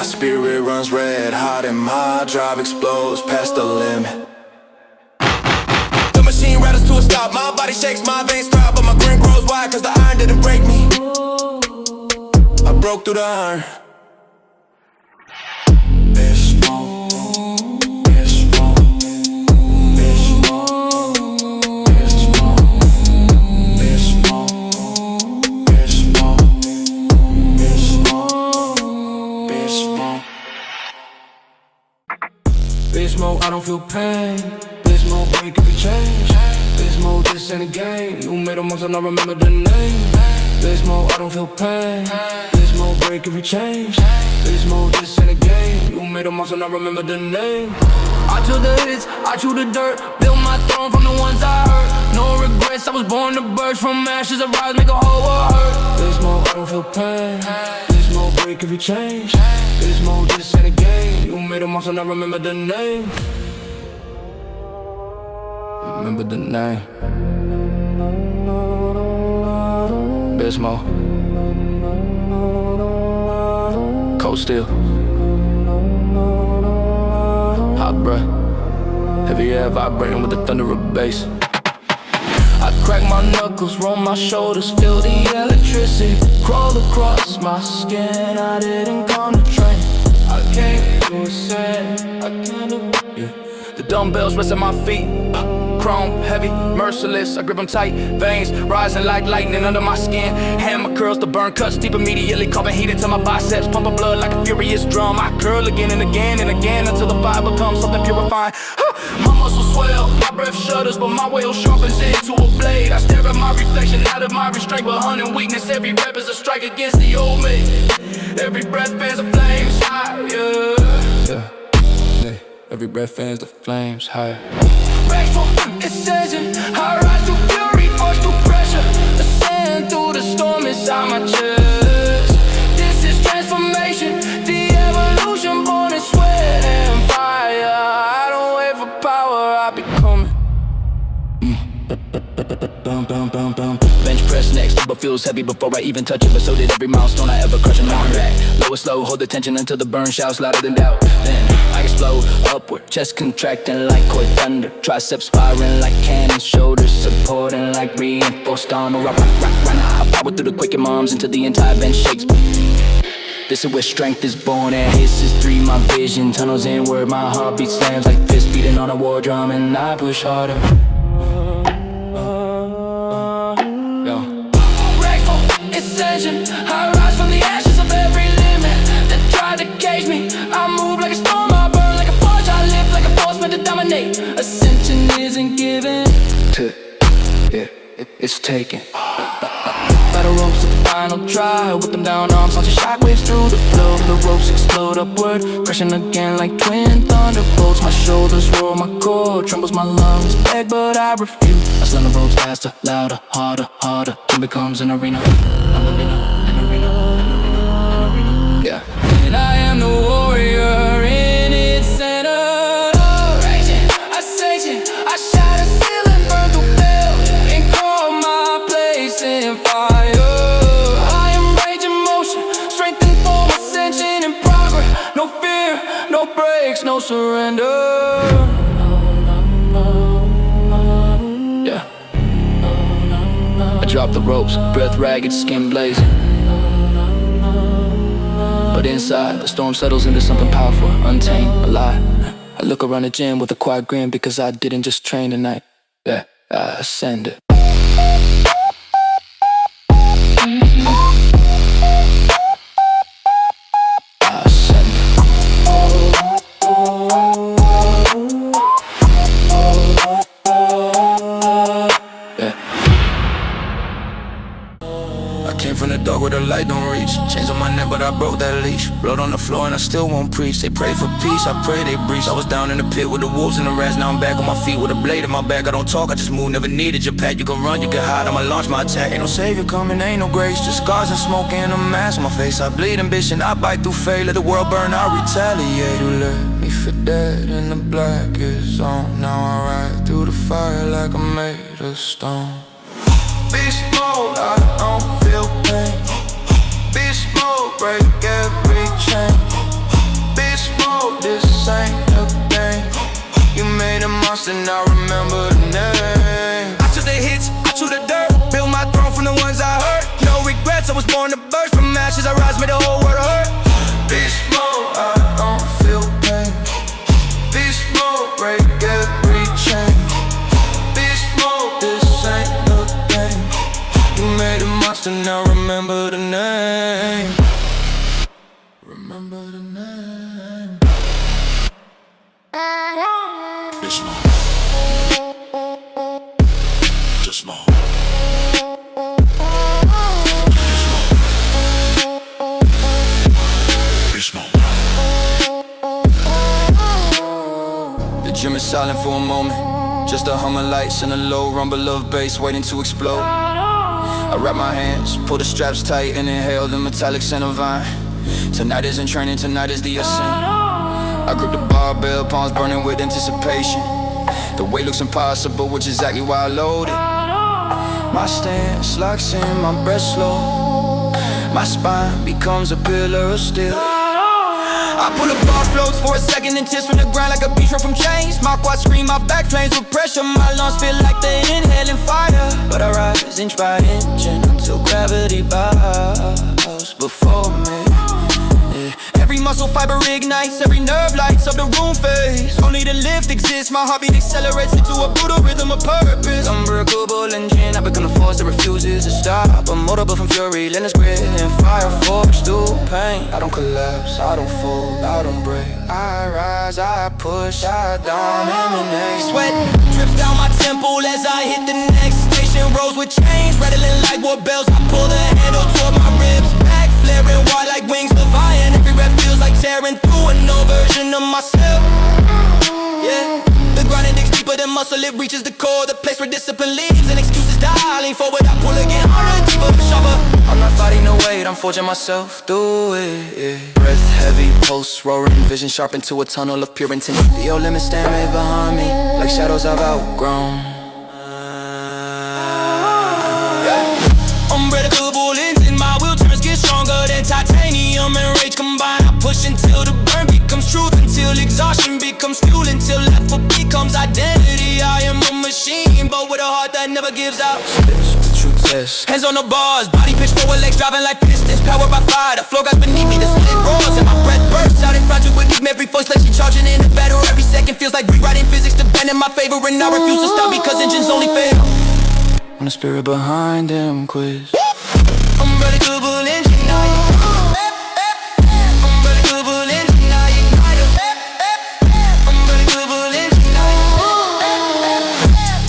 spirit runs red hot and my drive explodes past the limit. The machine rattles to a stop. My body shakes, my veins throb, but my grin grows wide, cause the iron didn't break me. I broke through the iron. Bitch mode, I don't feel pain. Bitch mode, break if you change. Bitch mode, this ain't a game. You made a monster, I remember the name. Bitch mode, I don't feel pain. Bitch mode, break if you change. Bitch mode, this ain't a game. You made a monster, I remember the name. I took the hits, I chew the dirt. Built my throne from the ones I hurt. No regrets, I was born to burst. From ashes, I rise, make a whole world hurt. Bitch mode, I don't feel pain. Bitch mode, break if you change. Bitch mode, this ain't a game. You made a monster, I remember the name. Remember the name. Bismo. Cold steel. Hot breath. Heavy air vibrating with the thunder of bass. I crack my knuckles, roll my shoulders, feel the electricity crawl across my skin. I didn't come to train, I came to ascend. I can't do it. The dumbbells rest at my feet. Chrome, heavy, merciless, I grip them tight. Veins rising like lightning under my skin. Hammer curls to burn cuts deep immediately, coughing heat into my biceps, pumping blood like a furious drum. I curl again and again and again until the fire becomes something purifying. My muscles swell, my breath shudders, but my will sharpens it to a blade. I stare at my reflection out of my restraint, but hunting weakness. Every rep is a strike against the old me. Every breath fans the flames higher. Yeah. Every breath fans the flames higher. Grateful, ascension, I rise to fury, force to pressure. Ascend through the storm inside my chest. This is transformation, the evolution born in sweat and fire. I don't wait for power, I become it. Bench press next, but feels heavy before I even touch it. But so did every milestone I ever crush a mountain back. Low and slow, hold the tension until the burn shouts louder than doubt. Then I explode upward, chest contracting like coy thunder. Triceps firing like cannons, shoulders supporting like reinforced armor. I power through the quaking arms until the entire bench shakes. This is where strength is born and hisses through my vision. Tunnels inward, my heartbeat slams like fist beating on a war drum, and I push harder. Ascension, I rise from the ashes of every limit that tried to cage me. I move like a storm, I burn like a forge, I live like a force meant to dominate. Ascension isn't given, it's taken. Battle ropes at the final try, with them down arms, launching shockwaves through the flow. The ropes explode upward, crashing again like twin thunderbolts. My shoulders roar, my core trembles, my lungs beg, but I refuse. I slam the ropes faster, louder, harder, harder. It becomes an arena, an arena, an arena, an arena, an arena. Yeah. And I am the warrior in its center. Raging, ascension, I shatter, seal and burn through hell, and call my place in fire. I am raging motion, strength and form, ascension and progress. No fear, no breaks, no surrender. Drop the ropes, breath ragged, skin blazing. But inside, the storm settles into something powerful, untamed, alive. I look around the gym with a quiet grin because I didn't just train tonight. Yeah, I ascended. From the dark where the light don't reach. Chains on my neck but I broke that leash. Blood on the floor and I still won't preach. They pray for peace, I pray they breach. I was down in the pit with the wolves and the rats. Now I'm back on my feet with a blade in my back. I don't talk, I just move, never needed your pack. You can run, you can hide, I'ma launch my attack. Ain't no savior coming, ain't no grace. Just scars and smoke and a mask on my face. I bleed ambition, I bite through fate. Let the world burn, I retaliate. Who let me for dead in the blackest zone. Now I ride through the fire like I'm made of stone. Beast mode, I don't feel pain. Beast mode, break every chain. ain't a game. You made a monster, now remember the name. I took the hits, I took the dirt, built my throne from the ones I hurt. No regrets, I was born to burst. From ashes I rise, made the whole world hurt. Beast mode, I don't feel pain. Beast mode, break every chain. Beast mode, this ain't a game. You made a monster, now remember the name. Remember the name. Beast mode. Just mode. Beast mode. The gym is silent for a moment. Just a hum of lights and a low rumble of bass waiting to explode. I wrap my hands, pull the straps tight and inhale the metallic scent of vine. Tonight isn't training, tonight is the ascent. I grip the barbell, palms burning with anticipation. The weight looks impossible, which is exactly why I load it. My stance locks in, my breath slow. My spine becomes a pillar of steel. I pull the bar, floats for a second and tears from the ground like a beach from chains. My quads scream, my back flames with pressure. My lungs feel like they're inhaling fire. But I rise inch by inch until gravity bows before me. Every muscle fiber ignites, every nerve lights up the room face. Only the lift exists, my heartbeat accelerates into a brutal rhythm of purpose. Unbreakable engine, I become the force that refuses to stop. I'm moldable from fury, relentless grit, and fire forged through pain. I don't collapse, I don't fold, I don't break. I rise, I push, I dominate. Sweat drips down my temple as I hit the next station. Rows with chains, rattling like war bells. I pull the handle toward my ribs. Back flaring wide like wings of iron. Every breath feels like tearing through a no version of myself. Yeah, the grinding digs deeper than muscle. It reaches the core, the place where discipline leaves and excuses die. I lean forward, I pull again harder, deeper, sharper. I'm not fighting the weight, I'm forging myself through it, yeah. Breath heavy, pulse roaring, vision sharp into a tunnel of pure intensity. Your limits stand made behind me, like shadows I've outgrown. Unbreakable engine, my will turns get stronger than titanium and rage combine. I push until the burn becomes truth, until exhaustion becomes fuel, until life becomes identity. I am a machine, but with a heart that never gives out. True test. Hands on the bars, body pitch forward, legs driving like pistons. Powered by fire, the floor guys beneath me, the split roars, and my breath bursts out in front of with every voice like she charging in the battle. Every second feels like rewriting physics to bend in my favor, and I refuse to stop because engines only fail when the spirit behind them quiz. Unbreakable engine, now you unbreakable engine, now you ignite it. Unbreakable engine, now you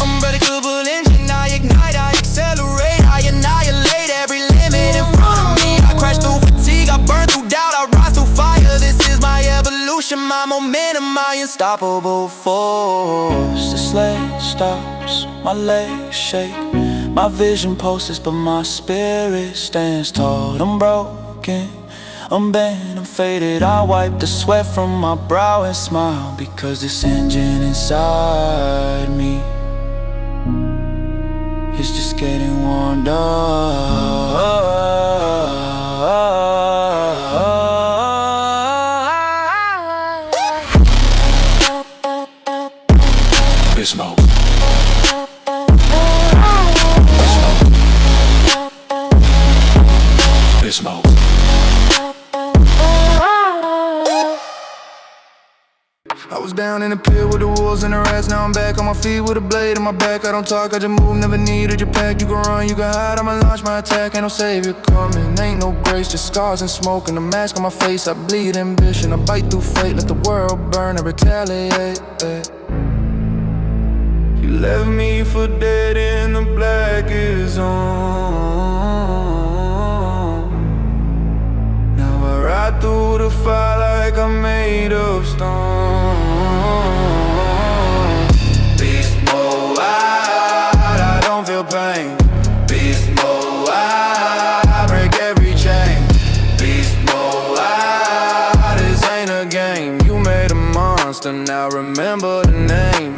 unbreakable engine, now you ignite. I accelerate, I annihilate every limit in front of me. I crash through fatigue, I burn through doubt, I rise through fire. This is my evolution, my momentum, my unstoppable force. The sled stops, my legs shake. My vision pulses, but my spirit stands tall. I'm broken, I'm bent, I'm faded. I wipe the sweat from my brow and smile, because this engine inside me is just getting warmed up. Beast mode. Beast mode. I was down in the pit with the wolves and the rats. Now I'm back on my feet with a blade in my back. I don't talk, I just move, never needed your pack. You can run, you can hide, I'ma launch my attack. Ain't no savior coming, ain't no grace, just scars and smoke and a mask on my face. I bleed ambition, I bite through fate. Let the world burn and retaliate. You left me for dead and the black is on. Now I ride through the fire like I'm made of stone. Beast mode, I don't feel pain. Beast mode, I break every chain. Beast mode, this ain't a game. You made a monster, now remember the name.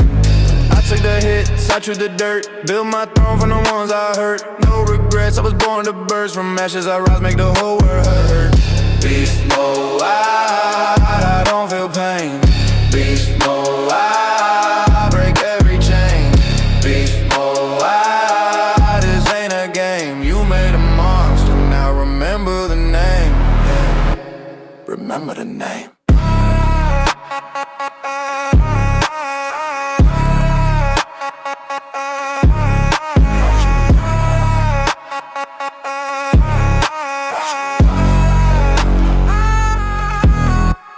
I took the hits, I chewed the dirt, built my throne from the ones I hurt. No regrets, I was born to burst. From ashes I rise, make the whole world hurt. Beast mode, I don't feel pain. remember the name.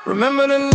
Remember the name.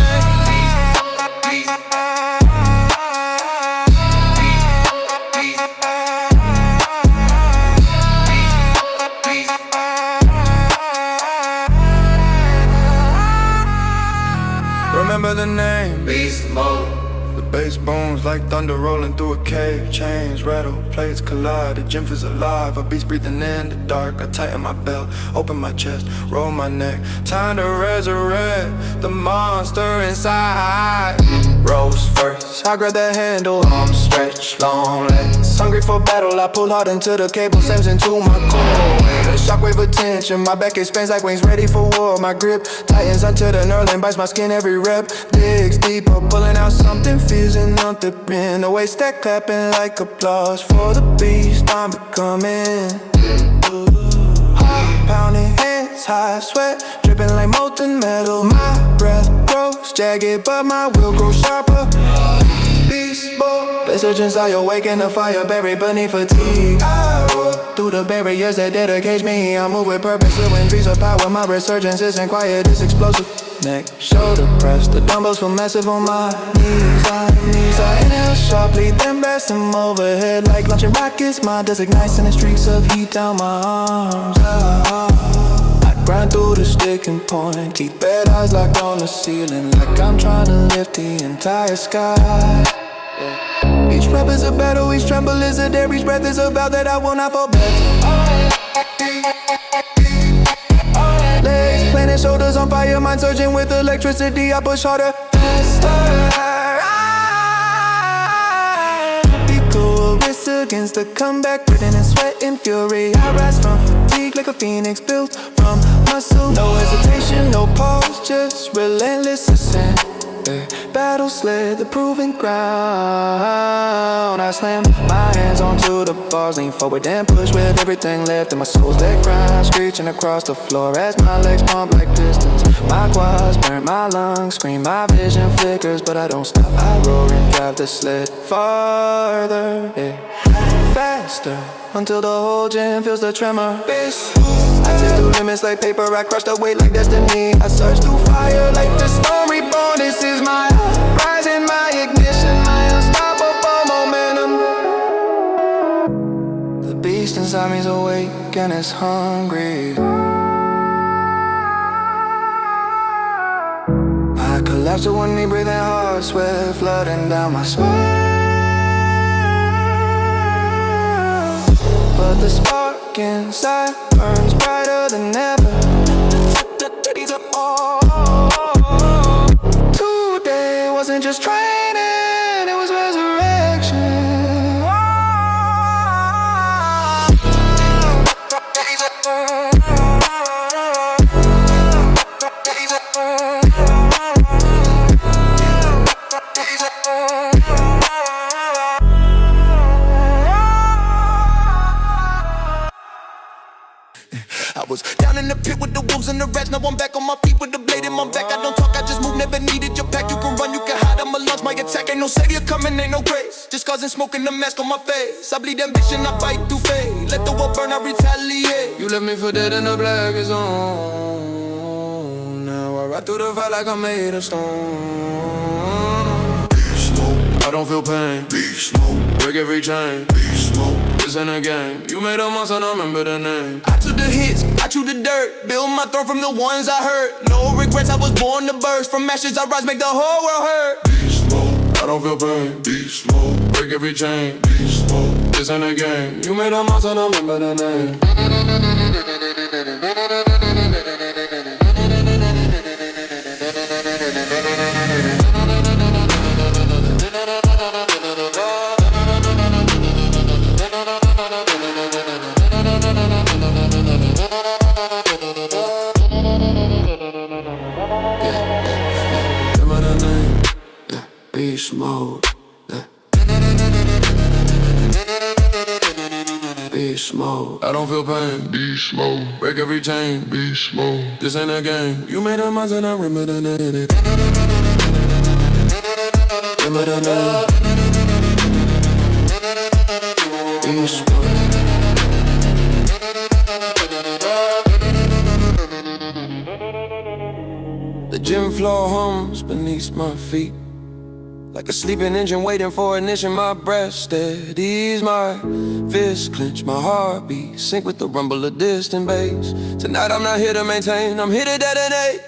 Remember the name. Beast mode. The bass booms like thunder rolling through a cave. Chains rattle, plates collide, the gym feels alive. A beast breathing in the dark. I tighten my belt, open my chest, roll my neck. Time to resurrect the monster inside. Rose first, I grab the handle, arms stretch, long legs. Hungry for battle, I pull hard into the cable, slams into my core. A shockwave of tension, my back expands like wings ready for war. My grip tightens until the knurling bites my skin every rep. Digs deeper, pulling out something, fizzing out the pen. The waist that clapping like applause for the beast I'm becoming. Heart pounding, hands high, sweat dripping like molten metal. My breath grows jagged, but my will grows sharper. Beast boy, resurgence, I awaken the fire buried beneath fatigue. I roar through the barriers that dedicate me. I move with purpose, with increase of power. My resurgence isn't quiet, it's explosive. Neck, shoulder press, the dumbbells feel massive on my knees. I inhale sharply, then blast them overhead like launching rockets. My desk ignites and the streaks of heat down my arms. I grind through the sticking point, keep bad eyes locked on the ceiling, like I'm trying to lift the entire sky. Each rep is a battle, each tremble is a dare, each breath is a vow that I will not forget. Legs planted, shoulders on fire, mind surging with electricity. I push harder, faster. Equal wrists against the comeback, breathing in sweat and fury. I rise from fatigue like a phoenix built from muscle. No hesitation, no pause, just relentless ascent. Battle sled, the proving ground. I slam my hands onto the bars, lean forward and push with everything left in my soul's that grind, screeching across the floor as my legs pump like pistons. My quads burn my lungs, scream, my vision flickers, but I don't stop. I roar and drive the sled farther, faster, until the whole gym feels the tremor. I tear through limits like paper, I crush the weight like destiny. I surge through fire like the storm reborn. This is my rising, my ignition, my unstoppable momentum. The beast inside me's awake and it's hungry. I collapse to one knee, breathing hard, sweat flooding down my spine. But the spark inside burns brighter than ever. Today wasn't just training, it was resurrection. I was down in the pit with the wolves and the rats. Now I'm back on my feet with the blade in my back. I don't talk, I just move, never needed your pack. You can run, you can hide, I'ma launch my attack. Ain't no savior coming, ain't no grace, just causing smoke and the mask on my face. I bleed ambition, I fight through fate. Let the world burn, I retaliate. You left me for dead in the black zone. Now I ride through the fight like I'm made of stone. Beast mode. I don't feel pain. Beast mode. Break every chain. Beast mode. This ain't a game. You made a monster, I don't remember the name. I took the hits, I chew the dirt, build my throne from the ones I hurt. No regrets, I was born to burst. From ashes I rise, make the whole world hurt. Beast mode. I don't feel pain. Beast mode. Break every chain. Beast mode. This ain't a game. You made a monster, I don't remember the name. Beast mode. Beast mode, I don't feel pain. Beast mode, break every chain. Beast mode, this ain't a game. You made a monster, I remember the name. Remember the name. Beast mode. The gym floor hums beneath my feet, like a sleeping engine waiting for ignition. My breath steadies, my fists clench, my heartbeat sync with the rumble of distant bass. Tonight I'm not here to maintain, I'm here to detonate.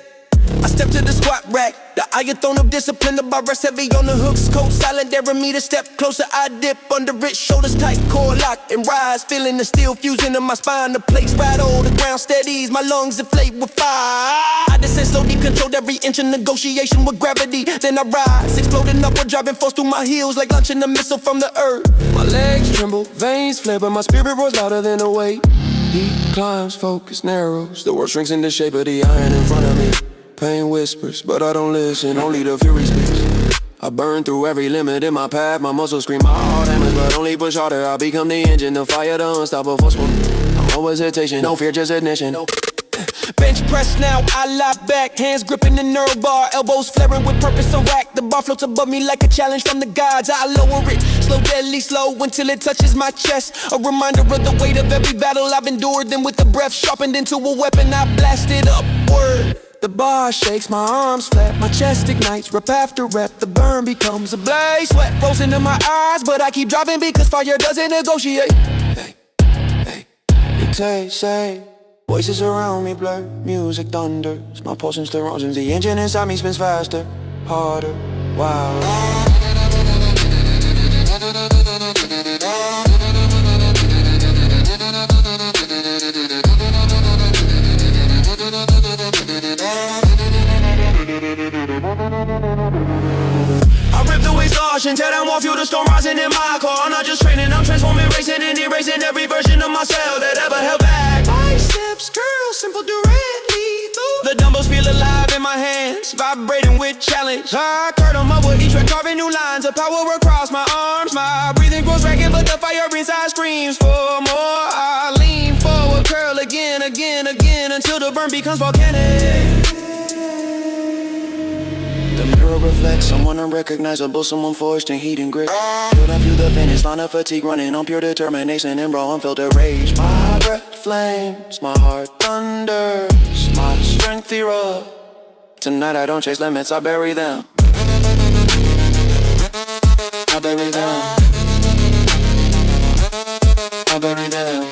I step to the squat rack, the iron throne of discipline. The bar rest heavy on the hooks, cold silent, daring me to step closer. I dip under it, shoulders tight, core lock and rise, feeling the steel fusing in my spine. The plates rattle, the ground steadies, my lungs inflate with fire. I descend slow, deep, controlled every inch in negotiation with gravity. Then I rise, exploding upward, driving force through my heels like launching a missile from the earth. My legs tremble, veins flare, but my spirit roars louder than the weight. Heat climbs, focus narrows, the world shrinks in the shape of the iron in front of me. Pain whispers, but I don't listen, only the fury speaks. I burn through every limit in my path, my muscles scream, my heart hammers, but only push harder. I become the engine, the fire, the unstoppable force. No hesitation, no fear, just ignition. Bench press now, I lie back, hands gripping the nerve bar, elbows flaring with purpose on rack. The bar floats above me like a challenge from the gods. I lower it, slow, deadly slow, until it touches my chest. A reminder of the weight of every battle I've endured. Then with the breath sharpened into a weapon, I blast it upward. The bar shakes, my arms flat, my chest ignites, rep after rep, the burn becomes a blaze. Sweat rolls into my eyes, but I keep driving because fire doesn't negotiate. Hey, hey, you say, voices around me blur, music thunders, my pulsing still runs, and the engine inside me spins faster, harder, wow. I rip the exhaustion, tear down more fuel, the storm rising in my car. I'm not just training, I'm transforming, racing and erasing every version of myself that ever held back. Biceps curl, simple, direct, lethal. The dumbbells feel alive in my hands, vibrating with challenge. I curl them up with each rep, carving new lines of power across my arms. My breathing grows ragged, but the fire inside screams for more. I lean forward, curl again, until the burn becomes volcanic. The mirror reflects someone unrecognizable, someone forged in heat and grit. Build up to the finish line of fatigue, running on pure determination and raw unfiltered rage. My breath flames, my heart thunders, my strength erupt. Tonight I don't chase limits, I bury them. I bury them. I bury them.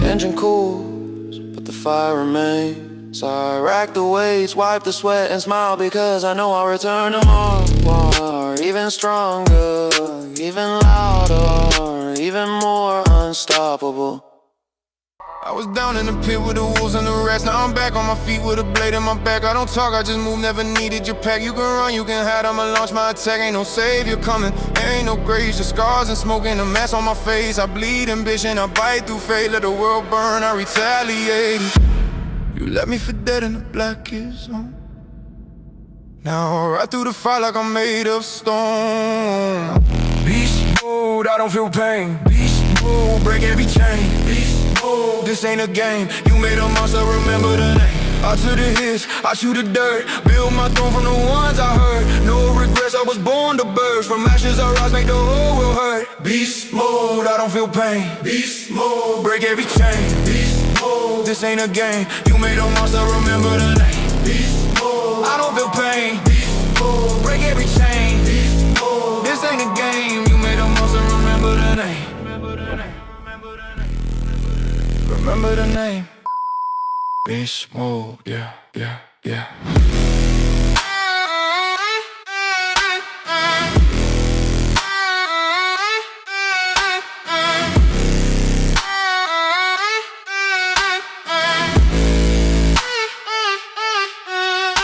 Engine cools, but the fire remains. I rack the weights, wipe the sweat and smile because I know I'll return tomorrow. Even stronger, even louder, even more unstoppable. I was down in the pit with the wolves and the rats. Now I'm back on my feet with a blade in my back. I don't talk, I just move, never needed your pack. You can run, you can hide, I'ma launch my attack. Ain't no savior coming, there ain't no grace. Just scars and smoke and a mask on my face. I bleed ambition, I bite through fate. Let the world burn, I retaliate. You left me for dead in the blackest zone. Now I ride through the fire like I'm made of stone. Beast mode, I don't feel pain. Beast mode, break every chain. Beast mode, this ain't a game. You made a monster, remember the name. I took the hits, I chew the dirt. Build my throne from the ones I heard. No regrets, I was born to burst. From ashes I rise, make the whole world hurt. Beast mode, I don't feel pain. Beast mode, break every chain. Beast mode, this ain't a game. You made a monster, remember the name. Beast mode, I don't feel pain. Beast mode, break every chain. Beast mode, this ain't a game. You made a monster, remember the name. Remember the name. Beast mode, yeah, yeah, yeah.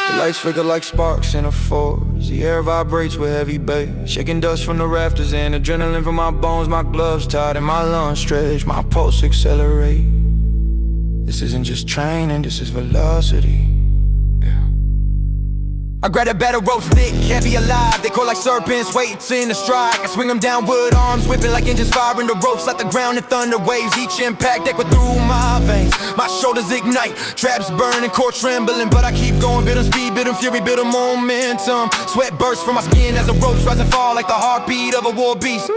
The lights flicker like sparks in a forest. The air vibrates with heavy bass, shaking dust from the rafters and adrenaline from my bones. My gloves tied and my lungs stretch, my pulse accelerate. This isn't just training, this is velocity. Yeah. I grab a better rope stick, heavy alive. They call like serpents, waiting to strike. I swing them downward, arms whipping like engines firing the ropes like the ground and thunder waves. Each impact echo through my veins. My shoulders ignite, traps burning, core trembling. But I keep going, building speed, building fury, building momentum. Sweat bursts from my skin as the ropes rise and fall like the heartbeat of a war beast.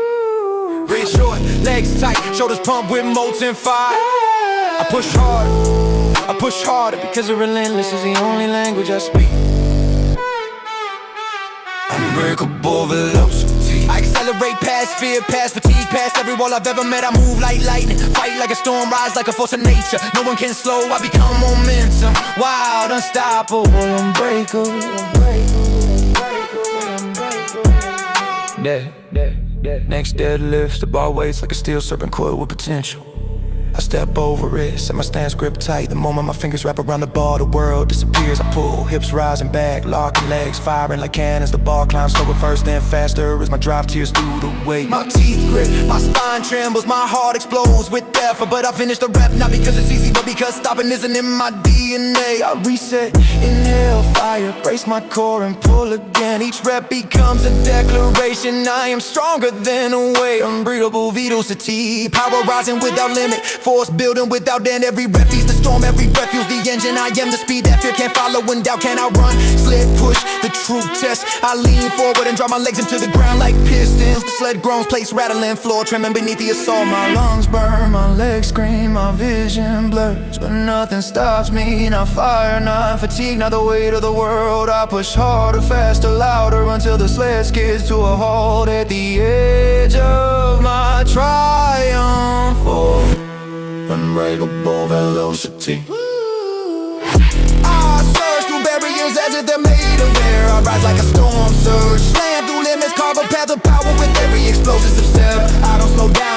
Wrist short, legs tight, shoulders pumped with molten fire. I push harder because the relentless is the only language I speak. Unbreakable velocity. I accelerate past fear, past fatigue, past every wall I've ever met. I move like lightning, fight like a storm, rise like a force of nature. No one can slow, I become momentum. Wild, unstoppable, unbreakable. Next deadlift, the bar weights like a steel serpent coiled with potential. I step over it, set my stance grip tight. The moment my fingers wrap around the bar, the world disappears. I pull, hips rising back, locking legs, firing like cannons. The bar climbs slower first, then faster as my drive tears through the weight. My teeth grit, my spine trembles, my heart explodes with effort. But I finish the rep, not because it's easy, but because stopping isn't in my DNA. I reset, inhale, fire, brace my core and pull again. Each rep becomes a declaration. I am stronger than a weight, unbreathable velocity. Power rising without limit, force building without end. Every breath feeds the storm, every breath fuels the engine. I am the speed that fear can't follow. When doubt, can I run? Sled push, the true test. I lean forward and drive my legs into the ground like pistons. The sled groans, place rattling, floor trembling beneath the assault. My lungs burn, my legs scream, my vision blurs, but nothing stops me. Not fire, not fatigue, not the weight of the world. I push harder, faster, louder until the sled skids to a halt at the edge of my triumph. Unbreakable velocity. I surge through barriers as if they're made of air. I rise like a storm surge, slam through limits, carve a path of power with every explosive step. I don't slow down,